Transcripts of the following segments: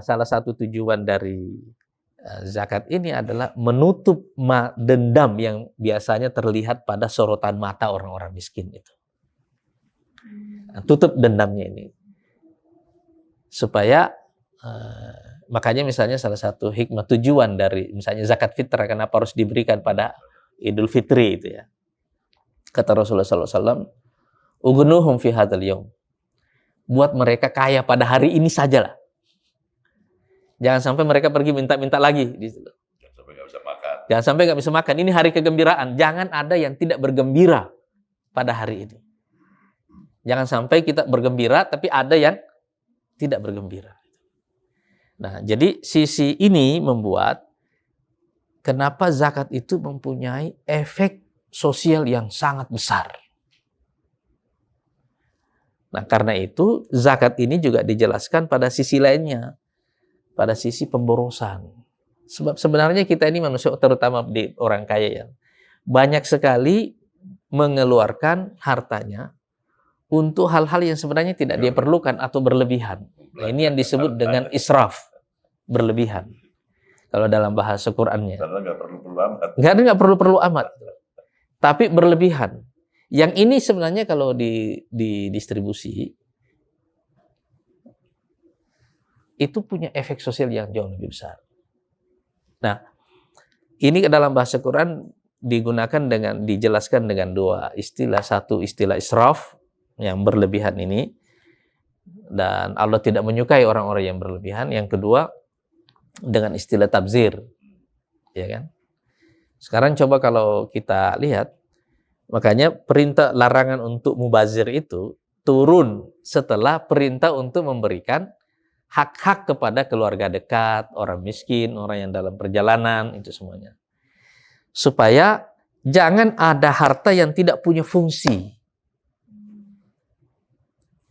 salah satu tujuan dari zakat ini adalah menutup dendam yang biasanya terlihat pada sorotan mata orang-orang miskin itu. Tutup dendamnya ini. Supaya makanya misalnya salah satu hikmah tujuan dari misalnya zakat fitrah kenapa harus diberikan pada Idul Fitri itu ya. Kata Rasulullah SAW, "Ughnuhum fi hadzal yaum." Buat mereka kaya pada hari ini sajalah. Jangan sampai mereka pergi minta-minta lagi di situ. Jangan sampai nggak bisa makan. Jangan sampai nggak bisa makan. Ini hari kegembiraan. Jangan ada yang tidak bergembira pada hari ini. Jangan sampai kita bergembira tapi ada yang tidak bergembira. Nah, jadi sisi ini membuat kenapa zakat itu mempunyai efek sosial yang sangat besar. Nah, karena itu zakat ini juga dijelaskan pada sisi lainnya, pada sisi pemborosan. Sebab sebenarnya kita ini manusia, terutama di orang kaya ya, banyak sekali mengeluarkan hartanya untuk hal-hal yang sebenarnya tidak dia perlukan atau berlebihan. Nah, ini yang disebut dengan israf, berlebihan. Kalau dalam bahasa Qur'annya. Karena nggak perlu-perlu amat. Nggak perlu-perlu amat. Tapi berlebihan. Yang ini sebenarnya kalau didistribusi itu punya efek sosial yang jauh lebih besar. Nah, ini dalam bahasa Quran dijelaskan dengan dua istilah. Satu istilah israf yang berlebihan ini, dan Allah tidak menyukai orang-orang yang berlebihan. Yang kedua dengan istilah tabzir, ya kan? Sekarang coba kalau kita lihat, makanya perintah larangan untuk mubazir itu turun setelah perintah untuk memberikan hak-hak kepada keluarga dekat, orang miskin, orang yang dalam perjalanan, itu semuanya. Supaya jangan ada harta yang tidak punya fungsi.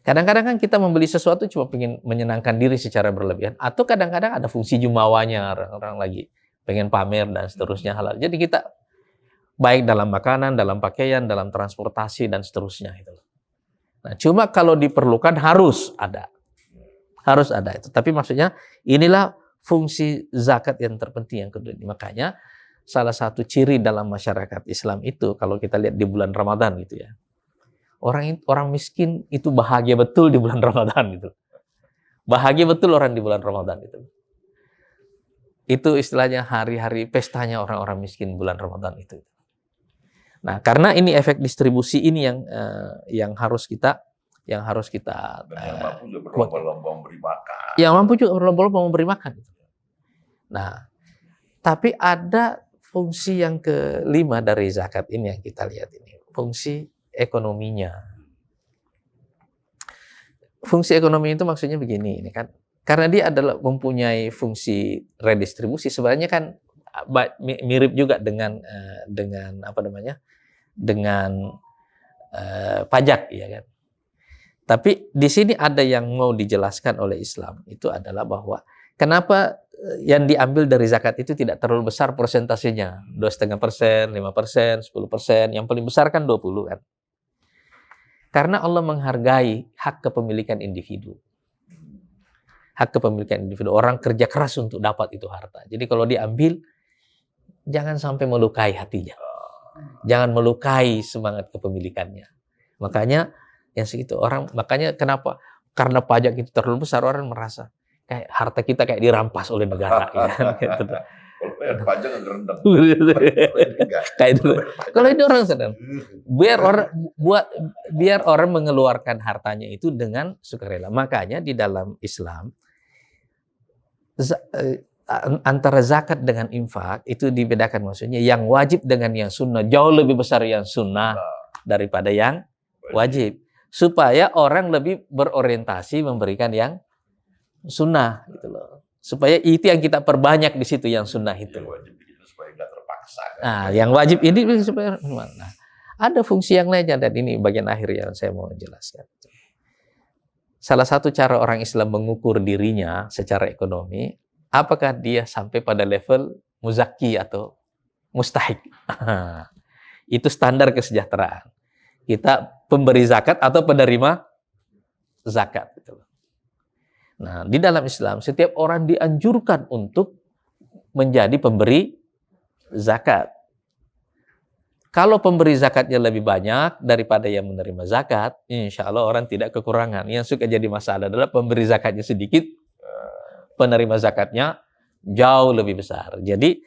Kadang-kadang kan kita membeli sesuatu cuma pengen menyenangkan diri secara berlebihan. Atau kadang-kadang ada fungsi jumawanya, orang-orang lagi pengen pamer dan seterusnya halal. Jadi kita baik dalam makanan, dalam pakaian, dalam transportasi, dan seterusnya. Nah, cuma kalau diperlukan harus ada. Harus ada itu. Tapi maksudnya inilah fungsi zakat yang terpenting yang kedua. Makanya salah satu ciri dalam masyarakat Islam itu, kalau kita lihat di bulan Ramadan gitu ya. Orang miskin itu bahagia betul di bulan Ramadan gitu. Bahagia betul orang di bulan Ramadan itu. Itu istilahnya hari-hari pestanya orang-orang miskin bulan Ramadan itu. Nah, karena ini efek distribusi ini yang harus kita yang mampu juga berlomba-lomba memberi makan. Yang mampu juga berlomba-lomba memberi makan. Nah, tapi ada fungsi yang kelima dari zakat ini yang kita lihat ini, fungsi ekonominya. Fungsi ekonomi itu maksudnya begini, ini kan, karena dia adalah mempunyai fungsi redistribusi, sebenarnya kan mirip juga dengan apa namanya, dengan pajak, ya kan. Tapi di sini ada yang mau dijelaskan oleh Islam, itu adalah bahwa kenapa yang diambil dari zakat itu tidak terlalu besar persentasenya, 2,5%, 5%, 10%, yang paling besar kan 20 kan. Karena Allah menghargai hak kepemilikan individu. Hak kepemilikan individu. Orang kerja keras untuk dapat itu harta. Jadi kalau diambil, jangan sampai melukai hatinya. Jangan melukai semangat kepemilikannya. Makanya yang segitu orang, makanya kenapa? Karena pajak itu terlalu besar, orang merasa kayak harta kita kayak dirampas oleh negara. Gitu. Kalau bayar pajak agak rendang. Kayak itu. Kalau ini orang sedang biar orang mengeluarkan hartanya itu dengan sukarela. Makanya di dalam Islam antara zakat dengan infak itu dibedakan, maksudnya yang wajib dengan yang sunnah, jauh lebih besar yang sunnah daripada yang wajib, supaya orang lebih berorientasi memberikan yang sunnah gitu loh. Supaya itu yang kita perbanyak di situ, yang sunnah itu. Yang wajib itu supaya nggak terpaksa. Kan? Nah, yang wajib ini supaya ada fungsi yang lainnya, dan ini bagian akhir yang saya mau jelaskan. Salah satu cara orang Islam mengukur dirinya secara ekonomi, apakah dia sampai pada level muzaki atau mustahik. Itu standar kesejahteraan. Kita pemberi zakat atau penerima zakat. Nah, di dalam Islam setiap orang dianjurkan untuk menjadi pemberi zakat. Kalau pemberi zakatnya lebih banyak daripada yang menerima zakat, insya Allah orang tidak kekurangan. Yang suka jadi masalah adalah pemberi zakatnya sedikit, penerima zakatnya jauh lebih besar. Jadi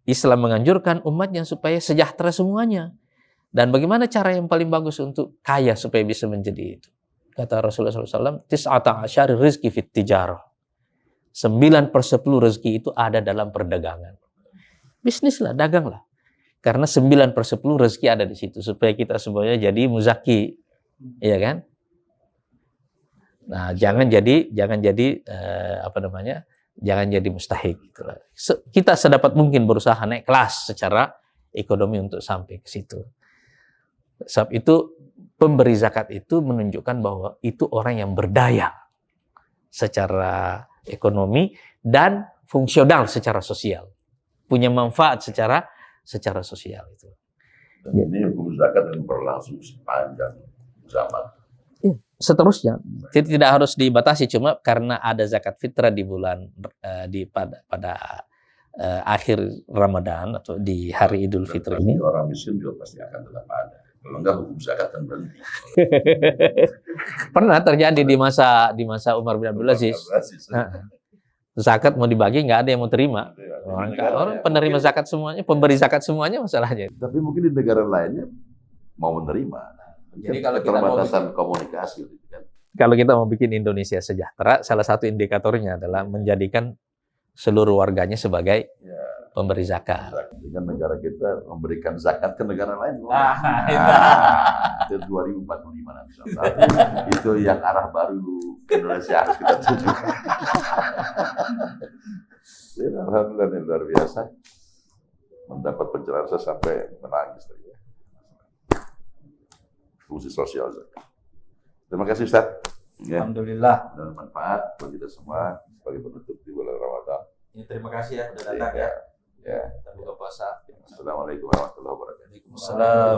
Islam menganjurkan umatnya supaya sejahtera semuanya. Dan bagaimana cara yang paling bagus untuk kaya supaya bisa menjadi itu? Kata Rasulullah SAW, tis'ata asyari rizki fit tijarah. 9/10 rezeki itu ada dalam perdagangan. Bisnislah, daganglah. Karena 9/10 rezeki ada di situ. Supaya kita semuanya jadi muzaki. Iya kan? Nah, jangan jadi jangan jadi mustahik. Kita sedapat mungkin berusaha naik kelas secara ekonomi untuk sampai ke situ. Sebab itu pemberi zakat itu menunjukkan bahwa itu orang yang berdaya secara ekonomi dan fungsional secara sosial, punya manfaat secara sosial itu. Dan ini hukum zakat yang berlangsung sepanjang zaman. Seterusnya tidak harus dibatasi, cuma karena ada zakat fitrah di bulan pada akhir Ramadan atau di hari Idul Fitri ini. Orang miskin juga pasti akan tetap ada. Kalau enggak hukum zakat kan berhenti. Pernah terjadi di masa Umar bin Abdul Aziz. Zakat mau dibagi nggak ada yang mau terima. Orang penerima zakat semuanya, pemberi zakat semuanya masalahnya. Tapi mungkin di negara lainnya mau menerima. Jadi kalau kita keterbatasan komunikasi gitu kan. Kalau kita mau bikin Indonesia sejahtera, salah satu indikatornya adalah menjadikan seluruh warganya sebagai pemberi zakat. Dengan negara kita memberikan zakat ke negara lain. Itu 2045 nanti. Itu yang arah baru Indonesia harus kita tuju. Ya, alhamdulillah ini luar biasa. Mendapat pencerahan saya sampai menangis tadi. Fungsi sosial zakat. Terima kasih Ustaz. Ya. Alhamdulillah. Dan manfaat bagi kita semua sebagai penutup di bulan Ramadan. Ya, terima kasih ya sudah datang ya. Ya. Kita buka puasa. Assalamualaikum warahmatullahi wabarakatuh. Waalaikumsalam.